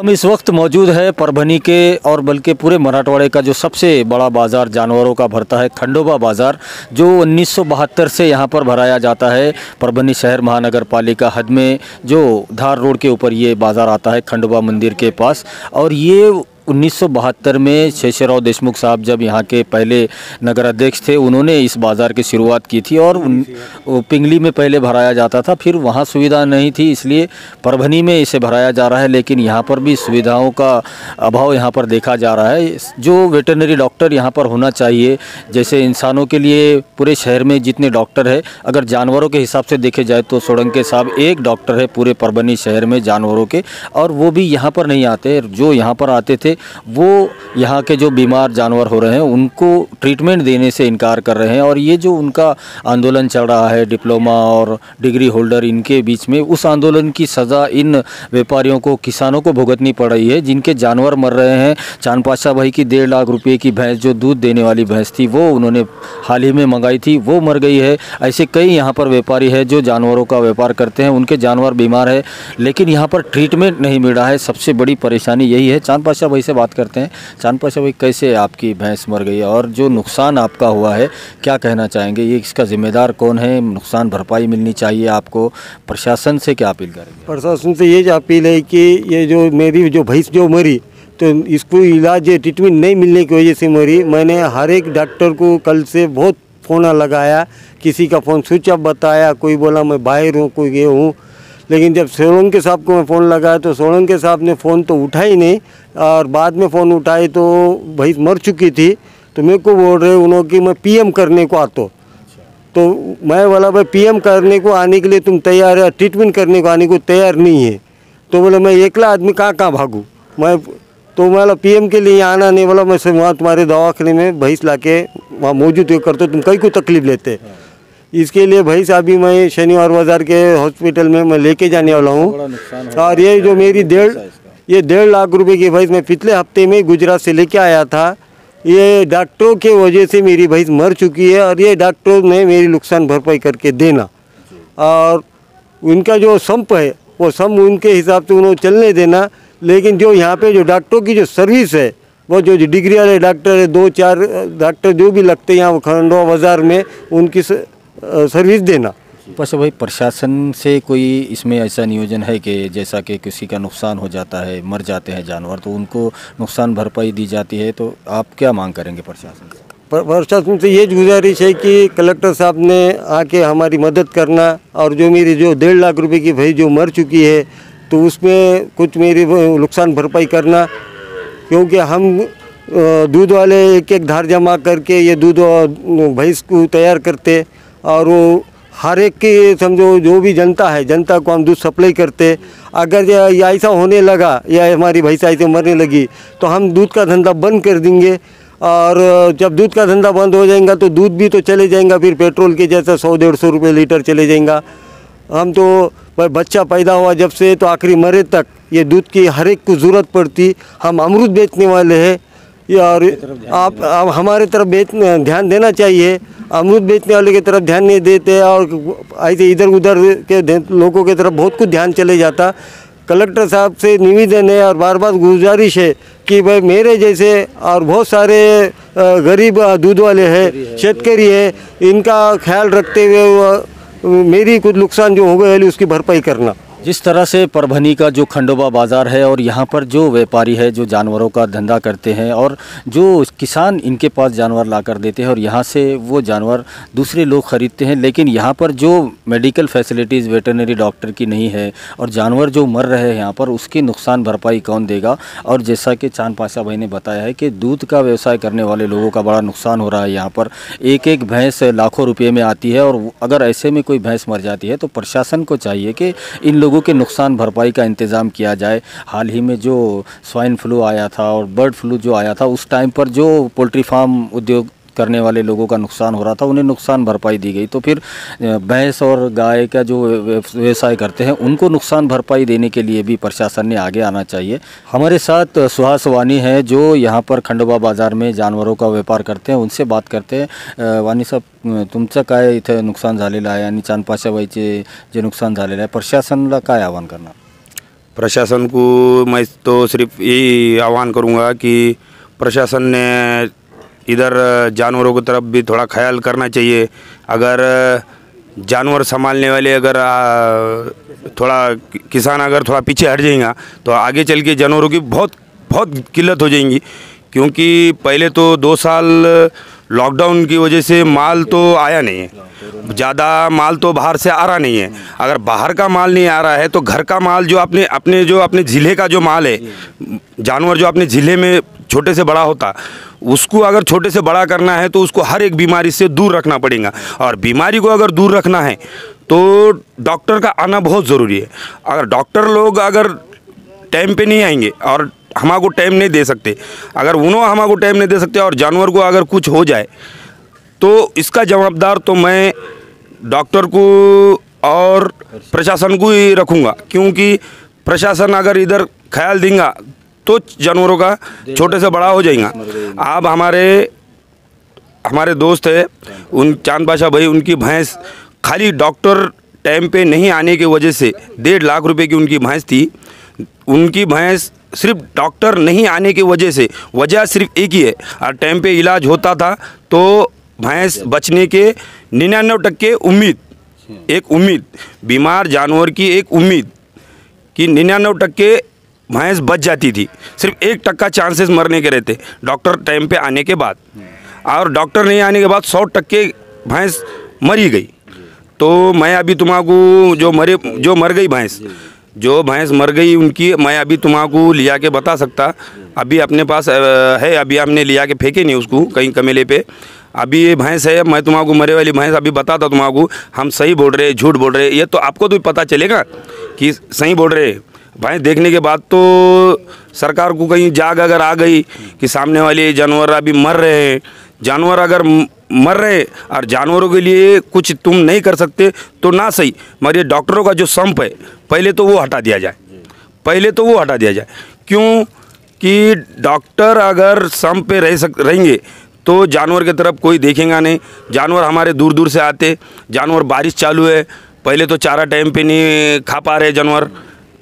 हम इस वक्त मौजूद है परभनी के और बल्कि पूरे मराठवाड़े का जो सबसे बड़ा बाज़ार जानवरों का भरता है खंडोबा बाज़ार, जो 1972 से यहाँ पर भराया जाता है। परभनी शहर महानगर पालिका हद में जो धार रोड के ऊपर ये बाज़ार आता है खंडोबा मंदिर के पास। और ये 1972 में शेषराव देशमुख साहब जब यहाँ के पहले नगर अध्यक्ष थे, उन्होंने इस बाज़ार की शुरुआत की थी। और पिंगली में पहले भराया जाता था, फिर वहाँ सुविधा नहीं थी, इसलिए परभनी में इसे भराया जा रहा है। लेकिन यहाँ पर भी सुविधाओं का अभाव यहाँ पर देखा जा रहा है। जो वेटरनरी डॉक्टर यहाँ पर होना चाहिए, जैसे इंसानों के लिए पूरे शहर में जितने डॉक्टर है, अगर जानवरों के हिसाब से देखे जाए तो सोलंके साहब एक डॉक्टर है पूरे परभनी शहर में जानवरों के, और वो भी यहाँ पर नहीं आते। जो यहाँ पर आते थे वो यहाँ के जो बीमार जानवर हो रहे हैं उनको ट्रीटमेंट देने से इनकार कर रहे हैं। और ये जो उनका आंदोलन चल रहा है डिप्लोमा और डिग्री होल्डर इनके बीच में, उस आंदोलन की सज़ा इन व्यापारियों को, किसानों को भुगतनी पड़ रही है, जिनके जानवर मर रहे हैं। चांद पाशा भाई की 1.5 लाख रुपए की भैंस, जो दूध देने वाली भैंस थी, वो उन्होंने हाल ही में मंगाई थी, वो मर गई है। ऐसे कई यहाँ पर व्यापारी है जो जानवरों का व्यापार करते हैं, उनके जानवर बीमार है, लेकिन यहाँ पर ट्रीटमेंट नहीं मिल रहा है। सबसे बड़ी परेशानी यही है। चांद पाशा भाई से बात करते हैं। चांद पाशा भाई, कैसे आपकी भैंस मर गई और जो नुकसान आपका हुआ है, क्या कहना चाहेंगे? ये इसका जिम्मेदार कौन है? नुकसान भरपाई मिलनी चाहिए आपको। प्रशासन से क्या अपील करेंगे? प्रशासन से ये अपील है कि ये जो मेरी जो भैंस जो मरी, तो इसको इलाज ट्रीटमेंट नहीं मिलने की वजह से मरी। मैंने हर एक डॉक्टर को कल से बहुत फ़ोन लगाया, किसी का फ़ोन स्विच ऑफ बताया, कोई बोला मैं बाहर हूँ, कोई ये हूँ। लेकिन जब सोलंके साहब को मैं फ़ोन लगाया तो सोलंके साहब ने फ़ोन तो उठा ही नहीं, और बाद में फ़ोन उठाए तो भैंस मर चुकी थी। तो मेरे को बोल रहे उन्होंने कि मैं पीएम करने को आता। तो मैं बोला भाई पीएम करने को आने के लिए तुम तैयार है, ट्रीटमेंट करने को आने को तैयार नहीं है। तो बोला मैं एकला आदमी कहाँ कहाँ भागूँ मैं। तो बोला पीएम के लिए आना नहीं, बोला मैं वहाँ तुम्हारे दवाखाने में भैंस ला के वहाँ मौजूद करते, तुम कहीं को तकलीफ लेते। इसके लिए भैंस अभी मैं शनिवार बाज़ार के हॉस्पिटल में मैं लेके जाने वाला हूँ। और ये जो मेरी 1.5 लाख रुपए की भैंस मैं पिछले हफ्ते में गुजरात से लेके आया था, ये डॉक्टरों के वजह से मेरी भैंस मर चुकी है। और ये डॉक्टरों ने मेरी नुकसान भरपाई करके देना, और उनका जो संप है वो संप उनके हिसाब से उन्होंने चलने देना। लेकिन जो यहाँ पे जो डॉक्टरों की जो सर्विस है, वो जो डिग्री वाले डॉक्टर है, 2-4 डॉक्टर जो भी लगते हैं यहाँ खंडोबा बाज़ार में, उनकी सर्विस देना। पाशा भाई, प्रशासन से कोई इसमें ऐसा नियोजन है कि जैसा कि किसी का नुकसान हो जाता है, मर जाते हैं जानवर, तो उनको नुकसान भरपाई दी जाती है, तो आप क्या मांग करेंगे प्रशासन से? प्रशासन से ये गुजारिश है कि कलेक्टर साहब ने आके हमारी मदद करना, और जो मेरी जो 1.5 लाख रुपए की भैंस जो मर चुकी है, तो उसमें कुछ मेरी नुकसान भरपाई करना। क्योंकि हम दूध वाले एक धार जमा करके ये दूध भैंस को तैयार करते, और वो हर एक की समझो जो भी जनता है, जनता को हम दूध सप्लाई करते। अगर ये ऐसा होने लगा या हमारी भैंस ऐसे मरने लगी तो हम दूध का धंधा बंद कर देंगे। और जब दूध का धंधा बंद हो जाएगा तो दूध भी तो चले जाएगा, फिर पेट्रोल के जैसा 100-150 रुपये लीटर चले जाएगा। हम तो बच्चा पैदा हुआ जब से तो आखिरी मरे तक ये दूध की हर एक को ज़रूरत पड़ती। हम अमरूद बेचने वाले हैं, और आप हमारे तरफ ध्यान देना चाहिए। अमरूद बेचने वाले की तरफ ध्यान नहीं देते, और ऐसे इधर उधर के लोगों की तरफ बहुत कुछ ध्यान चले जाता। कलेक्टर साहब से निवेदन है और बार बार गुजारिश है कि भाई मेरे जैसे और बहुत सारे गरीब दूध वाले हैं, शेतकारी है, इनका ख्याल रखते हुए मेरी कुछ नुकसान जो हो गए उसकी भरपाई करना। जिस तरह से परभनी का जो खंडोबा बाज़ार है और यहाँ पर जो व्यापारी है जो जानवरों का धंधा करते हैं और जो किसान इनके पास जानवर ला कर देते हैं और यहाँ से वो जानवर दूसरे लोग ख़रीदते हैं, लेकिन यहाँ पर जो मेडिकल फैसिलिटीज़ वेटरनरी डॉक्टर की नहीं है और जानवर जो मर रहे हैं यहाँ पर, उसकी नुकसान भरपाई कौन देगा? और जैसा कि चांद पाशा भाई ने बताया है कि दूध का व्यवसाय करने वाले लोगों का बड़ा नुकसान हो रहा है। यहाँ पर एक एक भैंस लाखों रुपये में आती है, और अगर ऐसे में कोई भैंस मर जाती है तो प्रशासन को चाहिए कि इन लोगों के नुकसान भरपाई का इंतज़ाम किया जाए। हाल ही में जो स्वाइन फ्लू आया था और बर्ड फ्लू जो आया था, उस टाइम पर जो पोल्ट्री फार्म उद्योग करने वाले लोगों का नुकसान हो रहा था, उन्हें नुकसान भरपाई दी गई। तो फिर भैंस और गाय का जो व्यवसाय करते हैं उनको नुकसान भरपाई देने के लिए भी प्रशासन ने आगे आना चाहिए। हमारे साथ सुहास वानी है जो यहाँ पर खंडोबा बाज़ार में जानवरों का व्यापार करते हैं, उनसे बात करते हैं। वानी साहब, तुमचं काय इथं नुकसान झालेलं आहे आणि चांद पाशाबाईचे जे नुकसान झालेलं आहे, प्रशासनाला काय आवाहन करणार? प्रशासन को मैं तो सिर्फ यही आह्वान करूंगा कि प्रशासन ने इधर जानवरों की तरफ भी थोड़ा ख्याल करना चाहिए। अगर जानवर संभालने वाले अगर थोड़ा किसान अगर थोड़ा पीछे हट जाएगा तो आगे चल के जानवरों की बहुत बहुत किल्लत हो जाएंगी। क्योंकि पहले तो 2 साल लॉकडाउन की वजह से माल तो आया नहीं है, ज़्यादा माल तो बाहर से आ रहा नहीं है। अगर बाहर का माल नहीं आ रहा है तो घर का माल जो अपने ज़िले का जो माल है, जानवर जो अपने ज़िले में छोटे से बड़ा होता, उसको अगर छोटे से बड़ा करना है तो उसको हर एक बीमारी से दूर रखना पड़ेगा। और बीमारी को अगर दूर रखना है तो डॉक्टर का आना बहुत ज़रूरी है। अगर डॉक्टर लोग अगर टाइम पे नहीं आएंगे और हमारे को टाइम नहीं दे सकते, अगर उन्होंने हमारे को टाइम नहीं दे सकते और जानवर को अगर कुछ हो जाए तो इसका जवाबदार तो मैं डॉक्टर को और प्रशासन को ही रखूँगा। क्योंकि प्रशासन अगर इधर ख्याल देगा तो जानवरों का छोटे से बड़ा हो जाएगा। अब हमारे दोस्त है उन चांद बादशाह भाई, उनकी भैंस खाली डॉक्टर टाइम पे नहीं आने की वजह से 1.5 लाख रुपए की उनकी भैंस थी। उनकी भैंस सिर्फ डॉक्टर नहीं आने की वजह सिर्फ एक ही है, और टाइम पे इलाज होता था तो भैंस बचने के 99% उम्मीद बीमार जानवर की एक उम्मीद कि 99% भैंस बच जाती थी। सिर्फ 1% चांसेस मरने के रहते डॉक्टर टाइम पे आने के बाद, और डॉक्टर नहीं आने के बाद 100% भैंस मरी गई। तो मैं अभी तुम्हारा जो भैंस मर गई उनकी मैं अभी तुम्हारा लिया के बता सकता। अभी अपने पास है, अभी हमने लिया के फेंके नहीं उसको कहीं कमेले पे। अभी ये भैंस है, मैं तुम्हारा मरे वाली भैंस अभी बताता तुम्हारा हम सही बोल रहे झूठ बोल रहे, ये तो आपको तो पता चलेगा कि सही बोल रहे। भैंस देखने के बाद तो सरकार को कहीं जाग अगर आ गई कि सामने वाले जानवर अभी मर रहे हैं, जानवर अगर मर रहे और जानवरों के लिए कुछ तुम नहीं कर सकते तो ना सही, मगर ये डॉक्टरों का जो संप है पहले तो वो हटा दिया जाए। क्यों कि डॉक्टर अगर संप पे रहेंगे तो जानवर की तरफ कोई देखेगा नहीं। जानवर हमारे दूर दूर से आते, जानवर बारिश चालू है, पहले तो चारा टाइम पे नहीं खा पा रहे जानवर,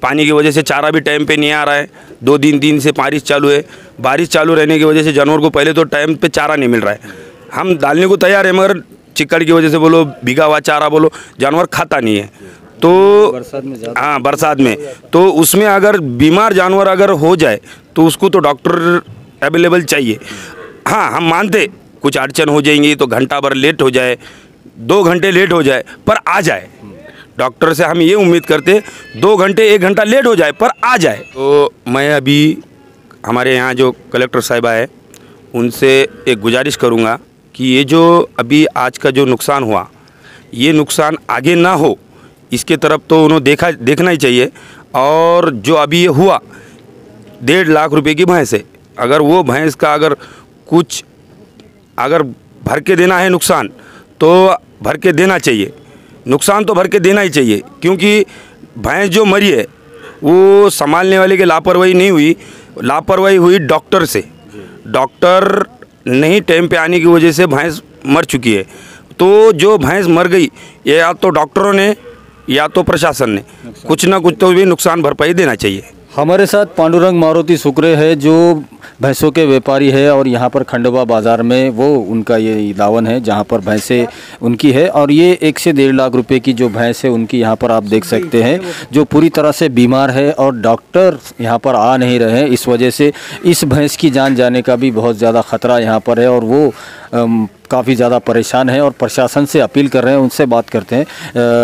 पानी की वजह से चारा भी टाइम पे नहीं आ रहा है। 2-3 दिन से बारिश चालू है, बारिश चालू रहने की वजह से जानवर को पहले तो टाइम पे चारा नहीं मिल रहा है। हम डालने को तैयार है मगर चिक्कड़ की वजह से बोलो, भीगा हुआ चारा बोलो, जानवर खाता नहीं है। तो बरसात में तो उसमें अगर बीमार जानवर अगर हो जाए तो उसको तो डॉक्टर अवेलेबल चाहिए। हाँ, हम मानते कुछ अड़चन हो जाएंगी तो घंटा भर लेट हो जाए, 2 घंटे लेट हो जाए पर आ जाए। डॉक्टर से हम ये उम्मीद करते 2 घंटे 1 घंटा लेट हो जाए पर आ जाए। तो मैं अभी हमारे यहाँ जो कलेक्टर साहिबा है उनसे एक गुजारिश करूँगा कि ये जो अभी आज का जो नुकसान हुआ, ये नुकसान आगे ना हो इसके तरफ तो उन्होंने देखना ही चाहिए। और जो अभी ये हुआ 1.5 लाख रुपए की भैंस है, अगर वो भैंस का अगर कुछ अगर भर के देना है नुकसान तो भर के देना चाहिए, नुकसान तो भर के देना ही चाहिए। क्योंकि भैंस जो मरी है वो संभालने वाले की लापरवाही नहीं हुई, लापरवाही हुई डॉक्टर से। डॉक्टर नहीं टाइम पे आने की वजह से भैंस मर चुकी है। तो जो भैंस मर गई ये या तो डॉक्टरों ने या तो प्रशासन ने कुछ ना कुछ तो भी नुकसान भरपाई देना चाहिए। हमारे साथ पांडुरंग मारुति सुकरे है जो भैंसों के व्यापारी है और यहाँ पर खंडोबा बाज़ार में वो उनका ये दावन है जहाँ पर भैंसें उनकी है। और ये 1 से 1.5 लाख रुपए की जो भैंस है उनकी यहाँ पर आप देख सकते हैं, जो पूरी तरह से बीमार है और डॉक्टर यहाँ पर आ नहीं रहे हैं। इस वजह से इस भैंस की जान जाने का भी बहुत ज़्यादा ख़तरा यहाँ पर है और वो काफ़ी ज़्यादा परेशान है और प्रशासन से अपील कर रहे हैं। उनसे बात करते हैं।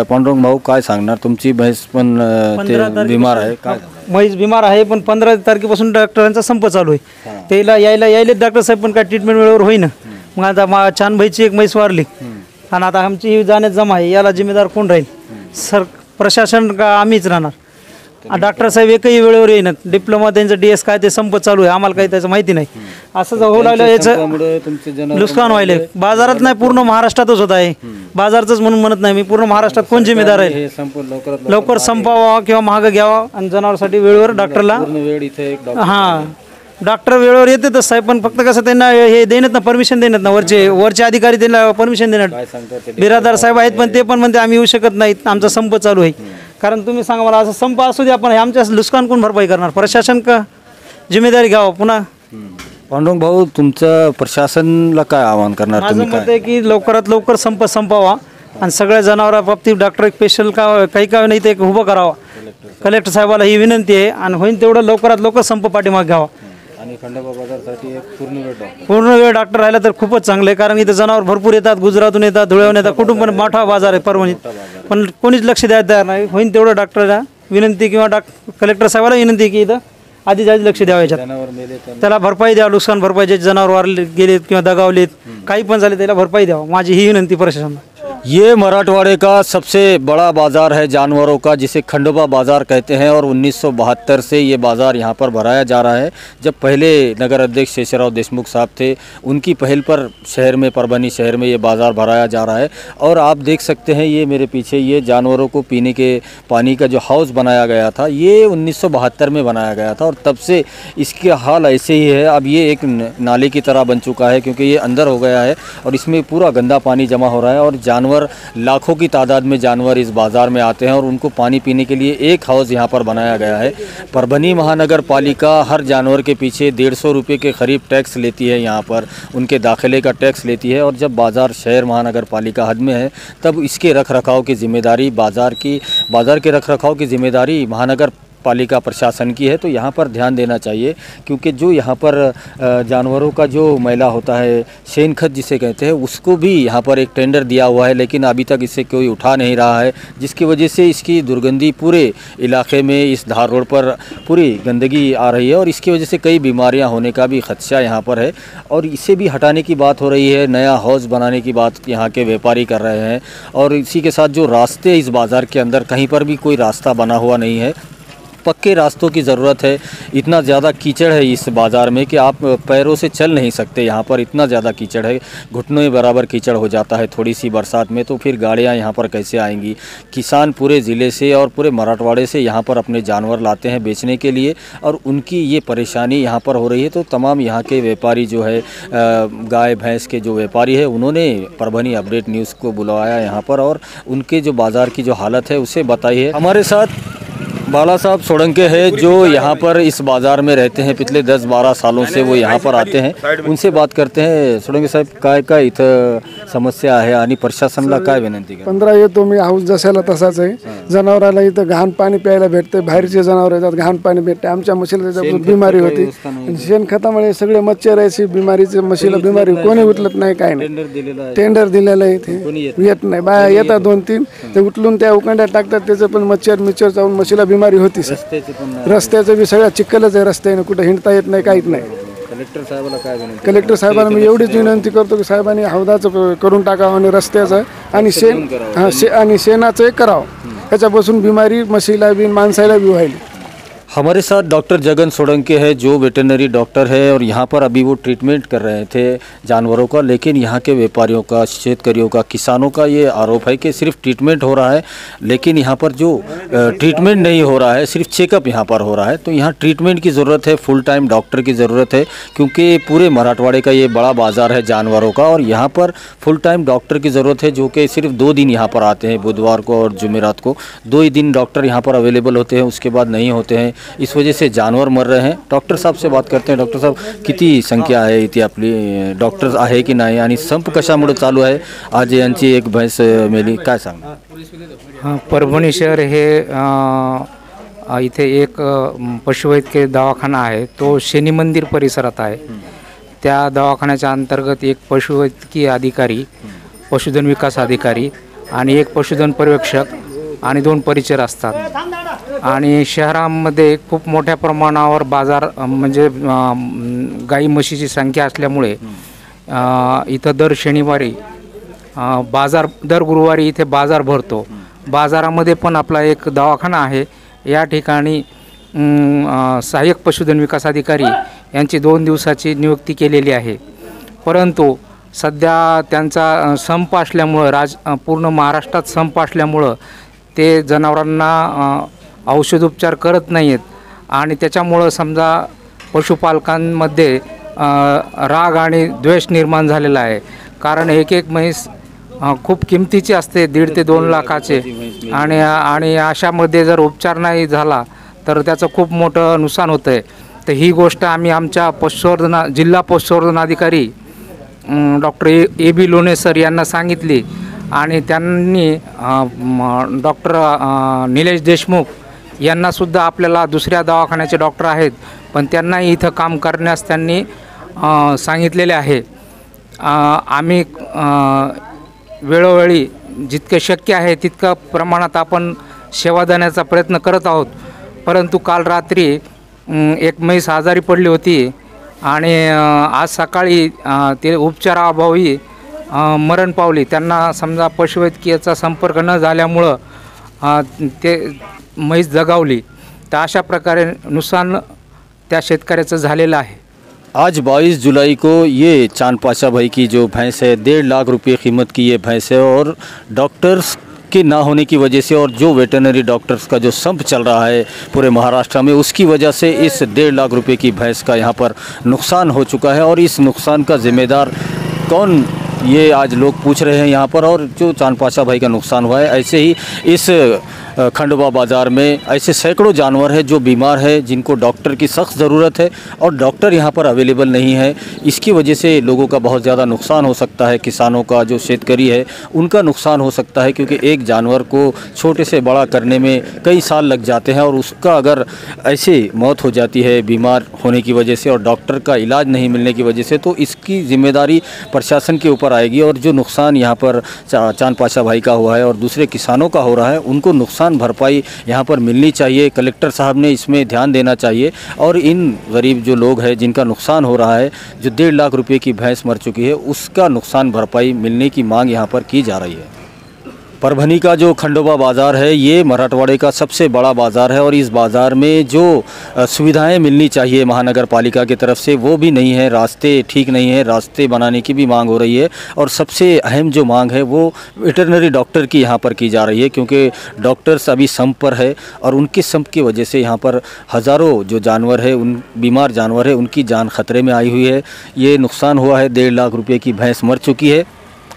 पांडुरंग भाऊ काय सांगणार, तुमची भैंस पण बीमार आहे, काय म्हैस बिमार आहे पण 15 तारखेपासून डॉक्टरांचा संप चालू आहे। त्याला यायले डॉक्टर साहेब पण काय ट्रीटमेंट वेळेवर होईना। मग आता छान भाईची एक म्हैस वारली आणि आता आमची जाण्यात जमा आहे, याला जिम्मेदार कोण राहील? प्रशासन का आम्हीच राहणार? डॉक्टर साहेब एकही वेळेवर येईनात, डिप्लोमा त्यांचं DS काय ते संप चालू आहे, आम्हाला काही त्याचं माहिती नाही। असं होऊ लागलं याचं नुकसान व्हायले बाजारात नाही, पूर्ण महाराष्ट्रातच होत आहे। बाजारचंच म्हणून म्हणत नाही मी, पूर्ण महाराष्ट्रात कोण जिम्मेदार आहे? लवकर संपावा किंवा महाग घ्यावा आणि जनावरांसाठी वेळेवर डॉक्टरला हां डॉक्टर वेळेवर येते तर साहेब, पण फक्त कसं त्यांना हे देण्यात ना परमिशन देण्यात ना, वरचे अधिकारी त्यांना परमिशन देण्यात बिरादार साहेब आहेत पण ते पण म्हणते आम्ही येऊ शकत नाहीत, आमचा संप चालू आहे। कारण तुम्ही सांगा मला, असं संप असू द्या पण आमच्या नुकसान कोण भरपाई करणार? प्रशासन का जिम्मेदारी घ्यावं पुन्हा. पांडुरंग भाऊ, तुमचं प्रशासनाला काय आवाहन करणार माझं तुम्ही? मत आहे की लवकरात लवकर संप संपवा आणि सगळ्या जनावरांबाबतीत डॉक्टर एक स्पेशल काही नाही ते एक उभं करावा. कलेक्टर साहेबाला ही विनंती आहे आणि होईल तेवढं लवकरात लवकर संप पाठीमागे घ्यावा. आणि खंडोबा बाजारसाठी एक पूर्ण वेळ डॉक्टर राहिला तर खूपच चांगलं आहे, कारण इथं जनावर भरपूर येतात, गुजरातून येतात, धुळ्याहून येतात, कुठून पण मोठा बाजार आहे परभणीत, पण कोणीच लक्ष द्यायला तयार नाही. होईल तेवढं डॉक्टरला विनंती किंवा कलेक्टर साहेबाला विनंती की इथं आधी लक्ष द्यावं याच्यात, त्याला भरपाई द्यावं, नुकसान भरपाई, जे जनावर वारले गेलेत किंवा दगावलेत काही पण झाले त्याला भरपाई द्यावं, माझी ही विनंती प्रशासनाला. ये मराठवाड़े का सबसे बड़ा बाज़ार है जानवरों का, जिसे खंडोबा बाज़ार कहते हैं, और 1972 से ये बाज़ार यहाँ पर भराया जा रहा है. जब पहले नगर अध्यक्ष शेषराव देशमुख साहब थे, उनकी पहल पर शहर में, परभनी शहर में ये बाज़ार भराया जा रहा है. और आप देख सकते हैं ये मेरे पीछे ये जानवरों को पीने के पानी का जो हाउस बनाया गया था, ये 1972 में बनाया गया था, और तब से इसके हाल ऐसे ही है. अब ये एक नाले की तरह बन चुका है, क्योंकि ये अंदर हो गया है और इसमें पूरा गंदा पानी जमा हो रहा है, और जानवर लाखों की तादाद में जानवर इस बाज़ार में आते हैं और उनको पानी पीने के लिए एक हाउस यहाँ पर बनाया गया है. परभनी महानगर पालिका हर जानवर के पीछे 150 रुपये के करीब टैक्स लेती है, यहाँ पर उनके दाखिले का टैक्स लेती है. और जब बाज़ार शहर महानगर पालिका हद में है, तब इसके रख रखाव की जिम्मेदारी बाज़ार के रख रखाव की जिम्मेदारी महानगर पालिका प्रशासन की है. तो यहाँ पर ध्यान देना चाहिए, क्योंकि जो यहाँ पर जानवरों का जो मैला होता है, शेन खत जिसे कहते हैं, उसको भी यहाँ पर एक टेंडर दिया हुआ है, लेकिन अभी तक इसे कोई उठा नहीं रहा है, जिसकी वजह से इसकी दुर्गंधी पूरे इलाके में, इस धार रोड पर पूरी गंदगी आ रही है, और इसकी वजह से कई बीमारियाँ होने का भी खदशा यहाँ पर है. और इसे भी हटाने की बात हो रही है, नया हाउस बनाने की बात यहाँ के व्यापारी कर रहे हैं. और इसी के साथ जो रास्ते इस बाज़ार के अंदर कहीं पर भी कोई रास्ता बना हुआ नहीं है, पक्के रास्तों की ज़रूरत है. इतना ज़्यादा कीचड़ है इस बाज़ार में कि आप पैरों से चल नहीं सकते. यहाँ पर इतना ज़्यादा कीचड़ है, घुटनों बराबर कीचड़ हो जाता है थोड़ी सी बरसात में, तो फिर गाड़ियाँ यहाँ पर कैसे आएंगी. किसान पूरे ज़िले से और पूरे मराठवाड़े से यहाँ पर अपने जानवर लाते हैं बेचने के लिए, और उनकी ये परेशानी यहाँ पर हो रही है. तो तमाम यहाँ के व्यापारी जो है, गाय भैंस के जो व्यापारी है, उन्होंने परभनी अपडेट न्यूज़ को बुलवाया यहाँ पर, और उनके जो बाज़ार की जो हालत है उसे बताई है. हमारे साथ बाला साहब सोळंके है, जो यहाँ पर इस बाज़ार में रहते हैं, पिछले 10-12 सालों से वो यहाँ पर आते हैं. उनसे बात करते हैं. सोळंके साहेब, काय इथं समस्या आहे आणि प्रशासनाला काय विनंती करा? 15 येतो मी, हाऊस जशाला तसाच आहे. जनावराला इथं घाण पाणी प्यायला भेटते, बाहेरचे जनावर येतात, घाण पाणी भेटते. आमच्या म्हशीला त्याच्यापासून बिमारी होती, शेणखतामुळे सगळे मच्छराची बिमारीचे, म्हशीला बिमारी कोणी उचलत नाही, काय नाही. टेंडर दिलेलं आहे, ते येत नाही. बाया येतात 2-3, ते उचलून त्या उकंड्यात टाकतात, त्याचं पण मच्छर चावून म्हशीला बिमारी होती. रस्त्याचं बी सगळं चिखलच आहे, रस्त्याने कुठं हिंडता येत नाही, काहीच नाही. कलेक्टर साहेबांना मी एवढीच विनंती करतो की साहेबांनी हौदाचं करून टाकावं आणि रस्त्याचं आणि शेणाचं एक करावं. त्याच्यापासून बिमारी म्हशीला बी माणसाला बी व्हायली. हमारे साथ डॉक्टर जगन सोळंके है, जो वेटरनरी डॉक्टर है, और यहाँ पर अभी वो ट्रीटमेंट कर रहे थे जानवरों का. लेकिन यहाँ के व्यापारियों का, शेतकरियों का, किसानों का ये आरोप है कि सिर्फ ट्रीटमेंट हो रहा है, लेकिन यहाँ पर जो ट्रीटमेंट नहीं हो रहा है, सिर्फ चेकअप यहाँ पर हो रहा है. तो यहाँ ट्रीटमेंट की ज़रूरत है, फुल टाइम डॉक्टर की ज़रूरत है, क्योंकि पूरे मराठवाड़े का ये बड़ा बाज़ार है जानवरों का, और यहाँ पर फुल टाइम डॉक्टर की ज़रूरत है, जो कि सिर्फ 2 दिन यहाँ पर आते हैं, बुधवार को और जुमेरात को. 2 ही दिन डॉक्टर यहाँ पर अवेलेबल होते हैं, उसके बाद नहीं होते हैं. इस वजह से जानवर मर रहे हैं. डॉक्टर साहब से बात करते हैं. डॉक्टर साहब, किती संख्या आहे इथे आपली, डॉक्टर्स आहे की नाही, आणि संप कशामुळे चालू आहे? आज यांची एक म्हैस मेली, काय सांगणार? परभणी शहर हे इथे एक पशुवैद्यकीय दवाखाना आहे, तो शनी मंदिर परिसरात आहे. त्या दवाखान्याच्या अंतर्गत एक पशुवैद्यकीय अधिकारी, पशुधन विकास अधिकारी आणि एक पशुधन पर्यवेक्षक आणि 2 परिचर असतात. आणि शहरामध्ये खूप मोठ्या प्रमाणावर बाजार म्हणजे गाई म्हशीची संख्या असल्यामुळे इथं दर शनिवारी बाजार, दर गुरुवारी इथे बाजार भरतो. बाजारामध्ये पण आपला एक दवाखाना आहे. या ठिकाणी सहाय्यक पशुधन विकास अधिकारी यांची 2 दिवसाची नियुक्ती केलेली आहे. परंतु सध्या त्यांचा संप असल्यामुळं, पूर्ण महाराष्ट्रात संप असल्यामुळं ते जनावरांना औषधोपचार करत नाही आहेत, आणि त्याच्यामुळं समजा पशुपालकांमध्ये राग आणि द्वेष निर्माण झालेला आहे. कारण एक म्हैस खूप किमतीचे असते, 1.5 ते 2 लाखाचे, आणि अशामध्ये जर उपचार नाही झाला तर त्याचं खूप मोठं नुकसान होतं आहे. तर ही गोष्ट आम्ही आमच्या जिल्हा पशुसंवर्धन अधिकारी doctor A B Lone sir यांना सांगितली, आणि त्यांनी डॉक्टर निलेश देशमुख यांनासुद्धा, आपल्याला दुसऱ्या दवाखान्याचे डॉक्टर आहेत पण त्यांनाही इथं काम करण्यास त्यांनी सांगितलेले आहे. आम्ही वेळोवेळी जितके शक्य आहे तितकं प्रमाणात आपण सेवा देण्याचा प्रयत्न करत आहोत. परंतु काल रात्री एक म्हैस आजारी पडली होती आणि आज सकाळी ते उपचाराअभावी मरण पावली. त्यांना समजा पशुवैद्यकीयचा संपर्क न झाल्यामुळं ते म्हैस जगावली. तर अशा प्रकारे नुकसान त्या शेतकऱ्याचं झालेलं आहे. आज 22 जुलाई को ये चांद पाशा भाई की जो भैंस है 1.5 लाख रुपये कीमत की ये भैंस है, और डॉक्टर्स के ना होने की वजह से और जो वेटरनरी डॉक्टर्स का जो संप चल रहा है पूरे महाराष्ट्र में, उसकी वजह से इस 1.5 लाख रुपये की भैंस का यहाँ पर नुकसान हो चुका है. और इस नुकसान का जिम्मेदार कौन, ये आज लोग पूछ रहे हैं यहाँ पर. और जो चांद पाशा भाई का नुकसान हुआ है, ऐसे ही इस खंडोबा बाज़ार में ऐसे सैकड़ों जानवर हैं जो बीमार है, जिनको डॉक्टर की सख्त ज़रूरत है और डॉक्टर यहाँ पर अवेलेबल नहीं है. इसकी वजह से लोगों का बहुत ज़्यादा नुकसान हो सकता है. किसानों का, जो शेतकरी है, उनका नुकसान हो सकता है, क्योंकि एक जानवर को छोटे से बड़ा करने में कई साल लग जाते हैं, और उसका अगर ऐसे मौत हो जाती है बीमार होने की वजह से और डॉक्टर का इलाज नहीं मिलने की वजह से, तो इसकी जिम्मेदारी प्रशासन के ऊपर आएगी. और जो नुकसान यहाँ पर चांद पाशा भाई का हुआ है और दूसरे किसानों का हो रहा है, उनको नुकसान भरपाई यहाँ पर मिलनी चाहिए. कलेक्टर साहब ने इसमें ध्यान देना चाहिए, और इन गरीब जो लोग हैं जिनका नुकसान हो रहा है, जो 1.5 लाख रुपए की भैंस मर चुकी है, उसका नुकसान भरपाई मिलने की मांग यहाँ पर की जा रही है. परभनी का जो खंडोबा बाज़ार है, ये मराठवाड़े का सबसे बड़ा बाज़ार है, और इस बाज़ार में जो सुविधाएं मिलनी चाहिए महानगर पालिका की तरफ से, वो भी नहीं है. रास्ते ठीक नहीं है, रास्ते बनाने की भी मांग हो रही है. और सबसे अहम जो मांग है वो वेटरनरी डॉक्टर की यहाँ पर की जा रही है, क्योंकि डॉक्टर्स अभी संप पर है, और उनके संप की वजह से यहाँ पर हज़ारों जो जानवर है, उन बीमार जानवर है, उनकी जान खतरे में आई हुई है. ये नुकसान हुआ है, 1.5 लाख रुपये की भैंस मर चुकी है.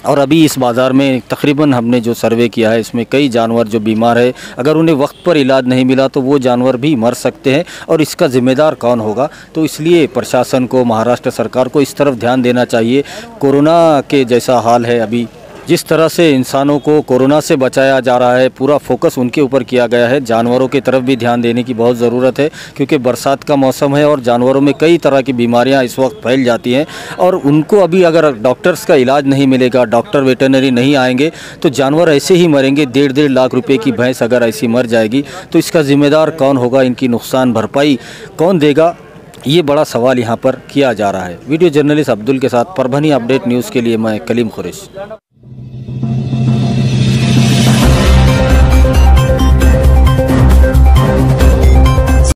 और अभी इस बाज़ार में तकरीबन हमने जो सर्वे किया है, इसमें कई जानवर जो बीमार है, अगर उन्हें वक्त पर इलाज नहीं मिला तो वो जानवर भी मर सकते हैं, और इसका ज़िम्मेदार कौन होगा. तो इसलिए प्रशासन को, महाराष्ट्र सरकार को इस तरफ ध्यान देना चाहिए. कोरोना के जैसा हाल है अभी, जिस तरह से इंसानों को कोरोना से बचाया जा रहा है, पूरा फोकस उनके ऊपर किया गया है. जानवरों की तरफ भी ध्यान देने की बहुत ज़रूरत है, क्योंकि बरसात का मौसम है और जानवरों में कई तरह की बीमारियां इस वक्त फैल जाती हैं, और उनको अभी अगर डॉक्टर्स का इलाज नहीं मिलेगा, डॉक्टर वेटरनरी नहीं आएंगे, तो जानवर ऐसे ही मरेंगे. 1.5 लाख रुपये की भैंस अगर ऐसी मर जाएगी तो इसका ज़िम्मेदार कौन होगा, इनकी नुकसान भरपाई कौन देगा, ये बड़ा सवाल यहाँ पर किया जा रहा है. वीडियो जर्नलिस्ट अब्दुल के साथ परभनी अपडेट न्यूज़ के लिए मैं कलीम खुरैशी.